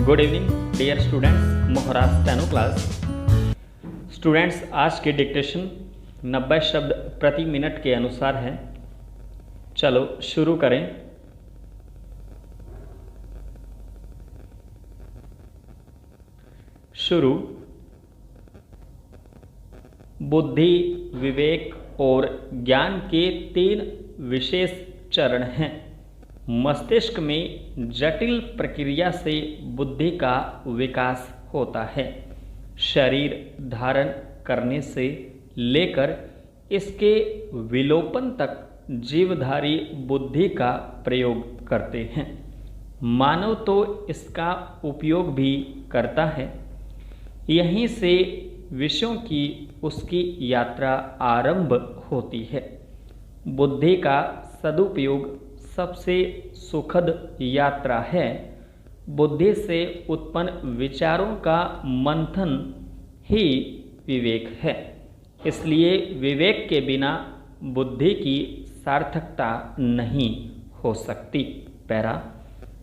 Good evening dear students, Mohraj steno class. Students, आज के dictation 90 शब्द प्रति मिनट के अनुसार है। चलो शुरू करें। शुरू। बुद्धि, विवेक और ज्ञान के 3 विशेष चरण हैं। मस्तिष्क में जटिल प्रक्रिया से बुद्धि का विकास होता है। शरीर धारण करने से लेकर इसके विलोपन तक जीवधारी बुद्धि का प्रयोग करते हैं। मानव तो इसका उपयोग भी करता है। यहीं से विषयों की उसकी यात्रा आरंभ होती है। बुद्धि का सदुपयोग सबसे सुखद यात्रा है। बुद्धि से उत्पन्न विचारों का मंथन ही विवेक है। इसलिए विवेक के बिना बुद्धि की सार्थकता नहीं हो सकती। पैरा।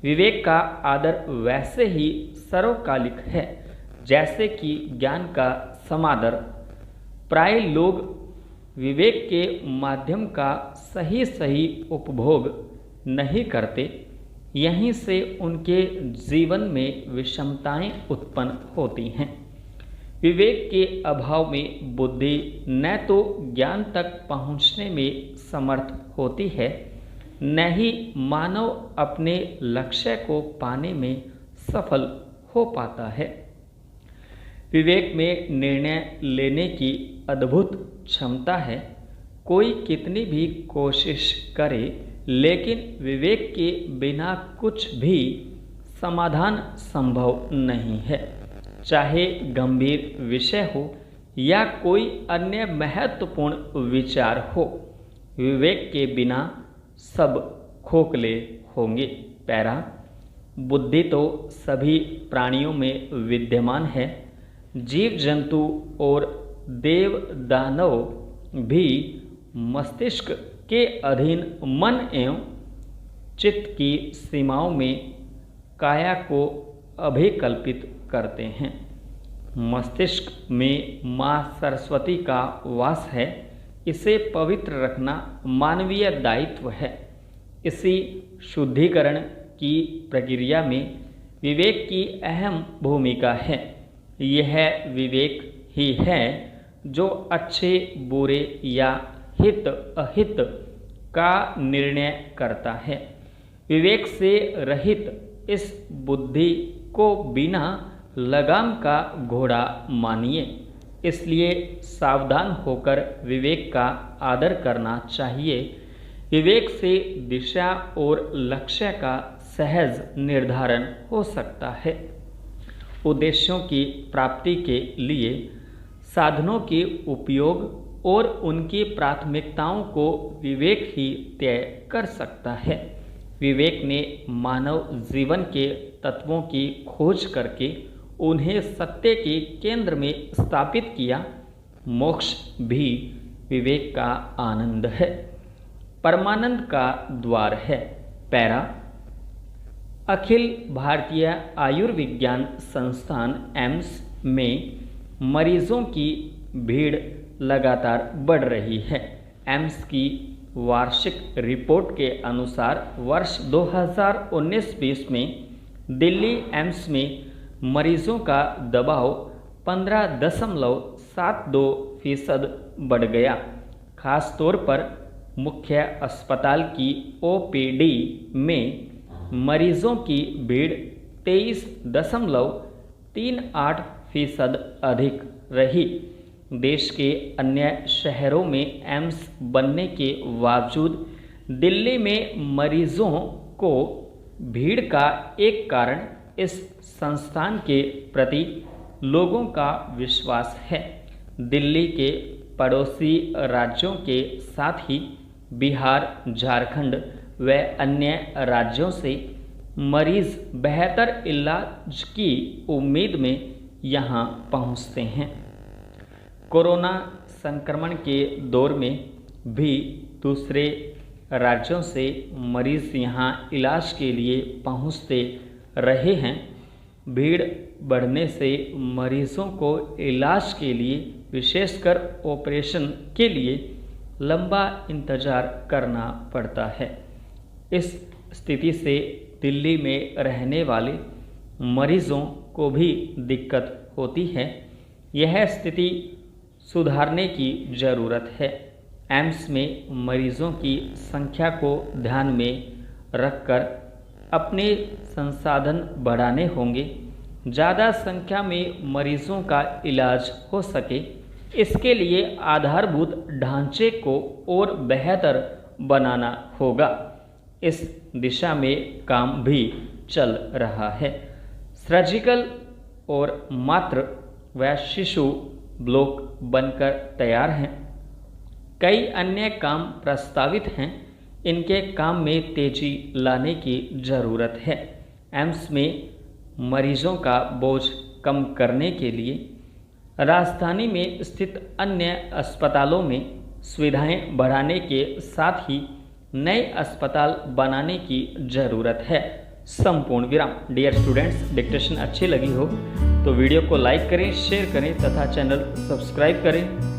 विवेक का आदर वैसे ही सर्वकालिक है जैसे कि ज्ञान का समादर। प्राय लोग विवेक के माध्यम का सही उपभोग नहीं करते। यहीं से उनके जीवन में विषमताएं उत्पन्न होती हैं। विवेक के अभाव में बुद्धि न तो ज्ञान तक पहुंचने में समर्थ होती है, न ही मानव अपने लक्ष्य को पाने में सफल हो पाता है। विवेक में निर्णय लेने की अद्भुत क्षमता है। कोई कितनी भी कोशिश करे, लेकिन विवेक के बिना कुछ भी समाधान संभव नहीं है। चाहे गंभीर विषय हो या कोई अन्य महत्वपूर्ण विचार हो, विवेक के बिना सब खोखले होंगे। पैरा। बुद्धि तो सभी प्राणियों में विद्यमान है। जीव जंतु और देव दानव भी मस्तिष्क के अधीन मन एवं चित्त की सीमाओं में काया को अभिकल्पित करते हैं। मस्तिष्क में माँ सरस्वती का वास है। इसे पवित्र रखना मानवीय दायित्व है। इसी शुद्धिकरण की प्रक्रिया में विवेक की अहम भूमिका है। यह विवेक ही है जो अच्छे बुरे या हित अहित का निर्णय करता है। विवेक से रहित इस बुद्धि को बिना लगाम का घोड़ा मानिए। इसलिए सावधान होकर विवेक का आदर करना चाहिए। विवेक से दिशा और लक्ष्य का सहज निर्धारण हो सकता है। उद्देश्यों की प्राप्ति के लिए साधनों के उपयोग और उनकी प्राथमिकताओं को विवेक ही तय कर सकता है। विवेक ने मानव जीवन के तत्वों की खोज करके उन्हें सत्य के केंद्र में स्थापित किया। मोक्ष भी विवेक का आनंद है, परमानंद का द्वार है। पैरा। अखिल भारतीय आयुर्विज्ञान संस्थान एम्स में मरीजों की भीड़ लगातार बढ़ रही है। एम्स की वार्षिक रिपोर्ट के अनुसार वर्ष 2019-20 में दिल्ली एम्स में मरीजों का दबाव 15.72% बढ़ गया। खास तौर पर मुख्य अस्पताल की ओपीडी में मरीजों की भीड़ 23.38% अधिक रही। देश के अन्य शहरों में एम्स बनने के बावजूद दिल्ली में मरीजों को भीड़ का एक कारण इस संस्थान के प्रति लोगों का विश्वास है। दिल्ली के पड़ोसी राज्यों के साथ ही बिहार, झारखंड व अन्य राज्यों से मरीज बेहतर इलाज की उम्मीद में यहाँ पहुँचते हैं। कोरोना संक्रमण के दौर में भी दूसरे राज्यों से मरीज यहाँ इलाज के लिए पहुँचते रहे हैं। भीड़ बढ़ने से मरीजों को इलाज के लिए, विशेषकर ऑपरेशन के लिए लंबा इंतज़ार करना पड़ता है। इस स्थिति से दिल्ली में रहने वाले मरीजों को भी दिक्कत होती है। यह स्थिति सुधारने की ज़रूरत है। एम्स में मरीजों की संख्या को ध्यान में रखकर अपने संसाधन बढ़ाने होंगे। ज़्यादा संख्या में मरीजों का इलाज हो सके, इसके लिए आधारभूत ढांचे को और बेहतर बनाना होगा। इस दिशा में काम भी चल रहा है। सर्जिकल और मातृ व शिशु ब्लॉक बनकर तैयार हैं। कई अन्य काम प्रस्तावित हैं। इनके काम में तेजी लाने की ज़रूरत है। एम्स में मरीजों का बोझ कम करने के लिए राजधानी में स्थित अन्य अस्पतालों में सुविधाएं बढ़ाने के साथ ही नए अस्पताल बनाने की ज़रूरत है। संपूर्ण विराम। डियर स्टूडेंट्स, डिक्टेशन अच्छी लगी हो तो वीडियो को लाइक करें, शेयर करें तथा चैनल सब्सक्राइब करें।